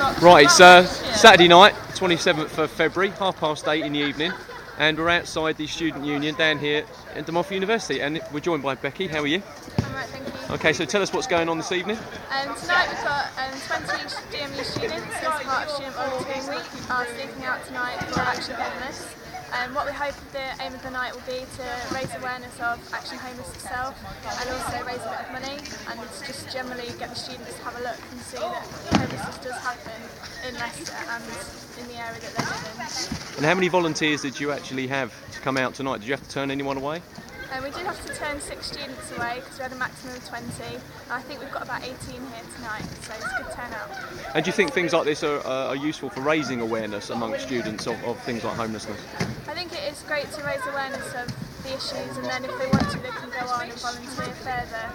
Right, it's Saturday night, 27th of February, 8:30 in the evening, and we're outside the Student Union down here at De University, and we're joined by Becky. How are you? I'm right, thank you. Okay, so tell us what's going on this evening. Tonight we've got 20 DMU students as part of Student Volunteering Week are sleeping out tonight for Action Homeless. What we hope the aim of the night will be to raise awareness of Action Homeless itself and also raise a bit of money and just generally get the students to have a look and see that homelessness does happen in Leicester and in the area that they live in. And how many volunteers did you actually have to come out tonight? Did you have to turn anyone away? We did have to turn 6 students away because we had a maximum of 20, and I think we've got about 18 here tonight, so it's a good turnout. And do you think things like this are useful for raising awareness amongst students of things like homelessness? I think it is great to raise awareness of the issues, and then if they want to they can go on and volunteer further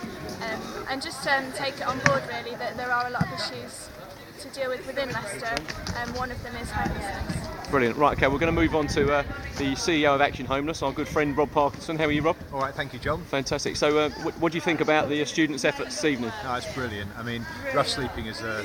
and just take it on board really that there are a lot of issues to deal with within Leicester, and one of them is homelessness. Brilliant. Right, okay, we're going to move on to the CEO of Action Homeless, our good friend Rob Parkinson. How are you, Rob? All right, thank you, John. Fantastic. So what do you think about the students' efforts this evening? No, it's brilliant. I mean, rough sleeping is a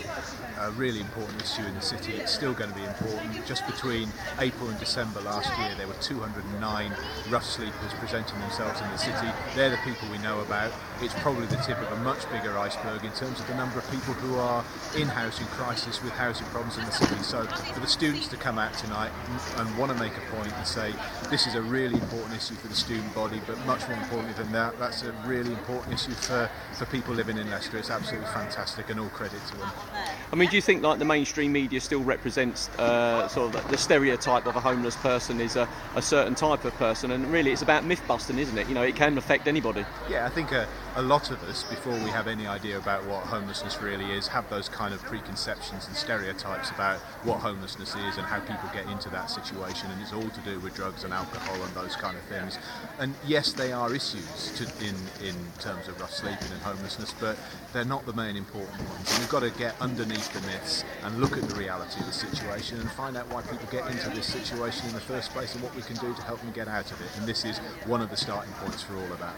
really important issue in the city. It's still going to be important. Just between April and December last year, there were 209 rough sleepers presenting themselves in the city. They're the people we know about. It's probably the tip of a much bigger iceberg in terms of the number of people who are in housing crisis with housing problems in the city. So for the students to come out tonight and want to make a point and say this is a really important issue for the student body, but much more importantly than that, that's a really important issue for people living in Leicester. It's absolutely fantastic, and all credit to them. I mean, do you think like the mainstream media still represents sort of the stereotype of a homeless person is a certain type of person, and really it's about myth busting, isn't it? You know, it can affect anybody. Yeah, I think a lot of us, before we have any idea about what homelessness really is, have those kind of preconceptions and stereotypes about what homelessness is and how people get into that situation, and it's all to do with drugs and alcohol and those kind of things. And yes, they are issues in terms of rough sleeping and homelessness, but they're not the main important ones. And we've got to get underneath the myths and look at the reality of the situation and find out why people get into this situation in the first place and what we can do to help them get out of it. And this is one of the starting points for all of that.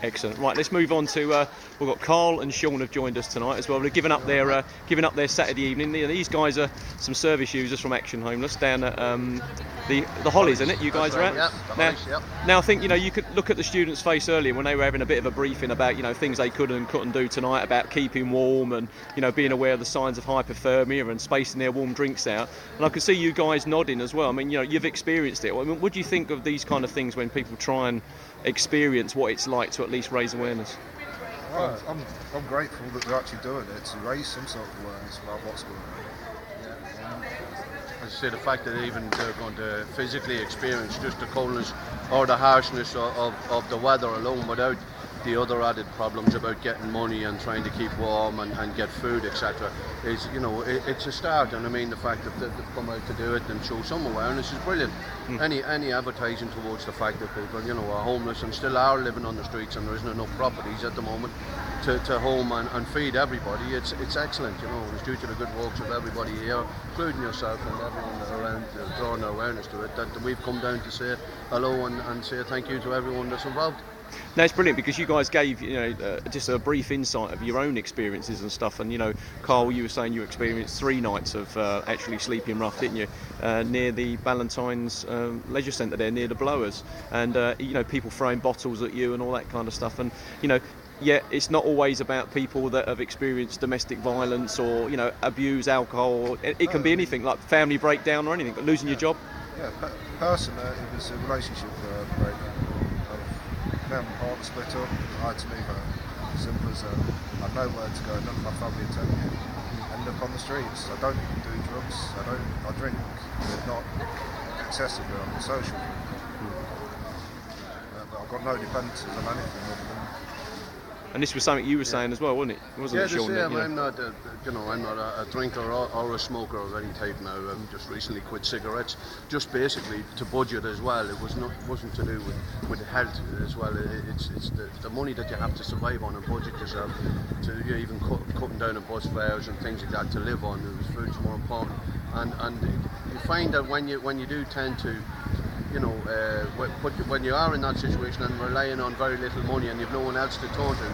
Excellent. Right, let's move on to we've got Carl and Sean have joined us tonight as well. They're giving up their Saturday evening. These guys are some service users from Action Homeless down at the Hollies, isn't it? You guys are at. Yep, Now I think you could look at the students' face earlier when they were having a bit of a briefing about things they could and couldn't do tonight, about keeping warm and being aware of the signs of hypothermia and spacing their warm drinks out. And I can see you guys nodding as well. I mean, you've experienced it. I mean, what do you think of these kind of things when people try and experience what it's like to at least raise awareness? Well, I'm grateful that they're actually doing it to raise some sort of awareness about what's going on. As I say, the fact that even they're going to physically experience just the coldness or the harshness of the weather alone without the other added problems about getting money and trying to keep warm and get food, etc. is, it's a start. And I mean, the fact that they've come out to do it and show some awareness is brilliant. Any advertising towards the fact that people, are homeless and still are living on the streets and there isn't enough properties at the moment to home and feed everybody, it's excellent. It's due to the good works of everybody here, including yourself and everyone around, drawing awareness to it, that we've come down to say hello and say thank you to everyone that's involved. No, it's brilliant because you guys gave just a brief insight of your own experiences and stuff. And Carl, you were saying you experienced 3 nights of actually sleeping rough, didn't you? Near the Ballantyne's Leisure Centre there, near the Blowers, and people throwing bottles at you and all that kind of stuff. And yeah, it's not always about people that have experienced domestic violence or abuse alcohol. It can be anything like family breakdown or anything, losing your job. Yeah, personally, it was a relationship breakdown. Me and my partner split up. I had to move home. Simple as that. I had nowhere to go. None of my family attended me. Ended up on the streets. I don't do drugs. I drink, but not excessively. I'm social. But I've got no dependencies on anything other than. And this was something you were saying as well, wasn't it? Wasn't it, Sean? I'm not a drinker or a smoker of any type now. I've just recently quit cigarettes, just basically to budget as well. It wasn't to do with health as well. It's the money that you have to survive on and budget yourself. To even cutting down on bus fares and things like that to live on. Food's more important, and you find that when you do tend to. When you are in that situation and relying on very little money and you've no one else to turn to,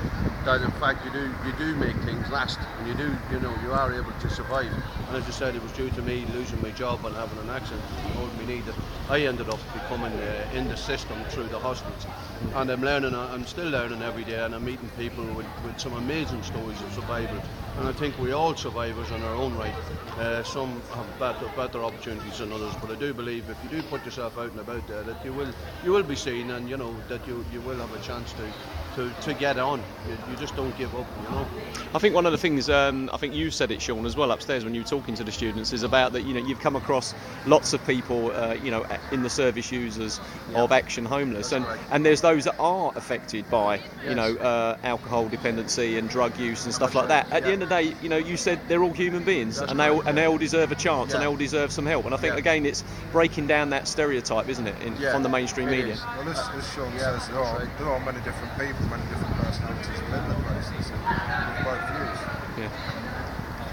that in fact you do make things last, and you are able to survive. And as you said, it was due to me losing my job and having an accident and holding my knee that I ended up becoming in the system through the hospitals. And I'm still learning every day, and I'm meeting people with some amazing stories of survival. And I think we all survivors in our own right. Some have better opportunities than others, but I do believe if you do put yourself out and about there, that you will be seen, and that you will have a chance to get on. You just don't give up, I think one of the things, I think you said it, Sean, as well upstairs when you were talking to the students, is about that you've come across lots of people in the service users of Action Homeless, and there's those that are affected by alcohol dependency and drug use and stuff like that. At the end of the day, you said they're all human beings, and they all deserve a chance, and they all deserve some help. And I think again, it's breaking down that stereotype, isn't it, from the mainstream media. Well, as Sean says, there are many different people, many different personalities within the places, with both views.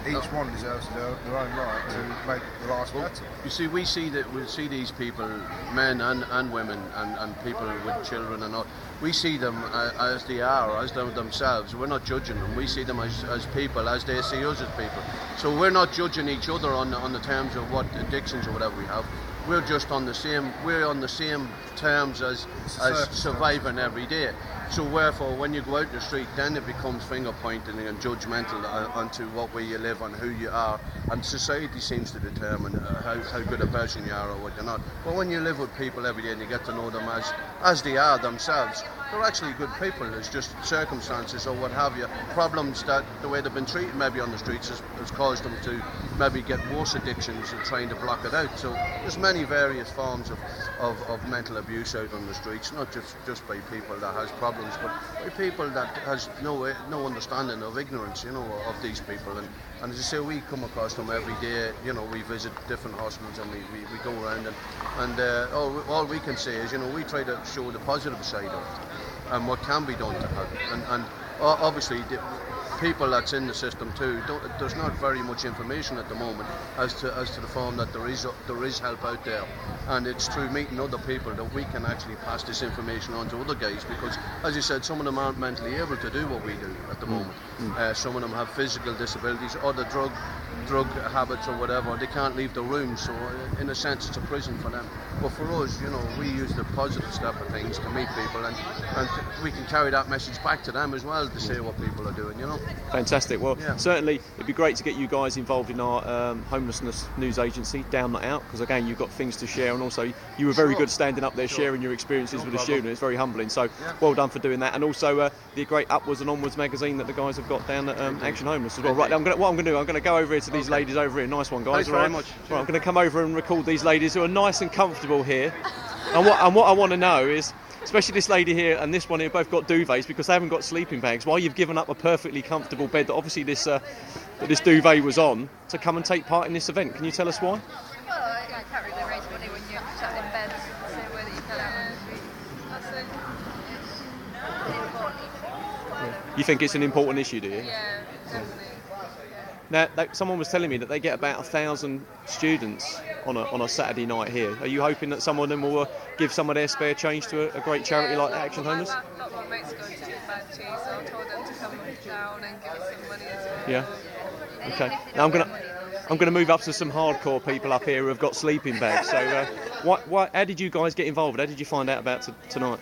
Each one deserves their own right to make the lives better. You see, we see these people, men and women, and people with children and all. We see them as they are, as themselves. We're not judging them. We see them as people, as they see us as people. So we're not judging each other on the terms of what addictions or whatever we have. We're just on the same terms as surviving every day. So wherefore, when you go out the street, then it becomes finger pointing and judgmental onto what way you live and who you are, and society seems to determine how good a person you are or what you're not. But when you live with people every day and you get to know them as they are themselves, they're actually good people. It's just circumstances or what have you, problems that the way they've been treated maybe on the streets has caused them to maybe get worse addictions and trying to block it out. So there's many various forms of mental abuse out on the streets, not just by people that has problems, but by people that has no understanding of ignorance, of these people. And as I say, we come across them every day. We visit different hospitals and we go around and all we can say is, we try to show the positive side of it and what can be done to help. And obviously, the people that's in the system too, there's not very much information at the moment as to the form that there is help out there, and it's through meeting other people that we can actually pass this information on to other guys, because as you said, some of them aren't mentally able to do what we do at the moment. Some of them have physical disabilities or the drug habits or whatever. They can't leave the room, so in a sense it's a prison for them. But for us, we use the positive step of things to meet people, and we can carry that message back to them as well to say what people are doing. Fantastic. Well, certainly it'd be great to get you guys involved in our homelessness news agency, Down Not Out, because again, you've got things to share, and also you were very good standing up there sharing your experiences with the students. It's very humbling. So well done for doing that, and also the great Upwards and Onwards magazine that the guys have got down at Action Homeless as well. Right, what I'm going to do, I'm going to go over here to these ladies over here. Nice one, guys. Thanks very much. Right, I'm going to come over and record these ladies who are nice and comfortable here. And what I want to know is, especially this lady here and this one here, both got duvets because they haven't got sleeping bags. Why you've given up a perfectly comfortable bed that obviously this duvet was on to come and take part in this event? Can you tell us why? Well, I can't really raise money when you're sat in bed, so whether you can out on the street. You think it's an important issue, do you? Yeah, definitely. Now, someone was telling me that they get about 1,000 students on a Saturday night here. Are you hoping that some of them will give some of their spare change to a great charity like Action Homeless? A lot of my mates go to Sleep Out too, so I told them to come down and give us some money as well. Yeah. Okay. Now I'm going to move up to some hardcore people up here who have got sleeping bags. So, how did you guys get involved? How did you find out about tonight?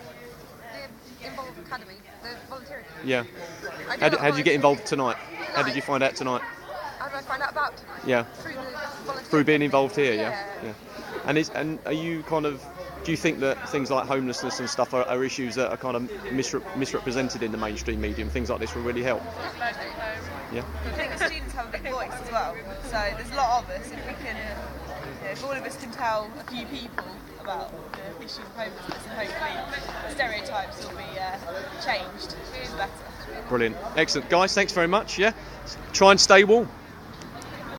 The Involve Academy, the volunteering. Yeah. How did you get involved tonight? How did you find out tonight? How did I find out about tonight? Yeah. Through the volunteering. Through being involved here, yeah. Yeah. And are you do you think that things like homelessness and stuff are issues that are kind of misrepresented in the mainstream media, and things like this will really help? Yeah. I think the students have a big voice as well, so there's a lot of us. If we can, if all of us can tell a few people about the issue of homelessness, and hopefully stereotypes will be changed for the better. Brilliant. Excellent. Guys, thanks very much. Yeah. Try and stay warm.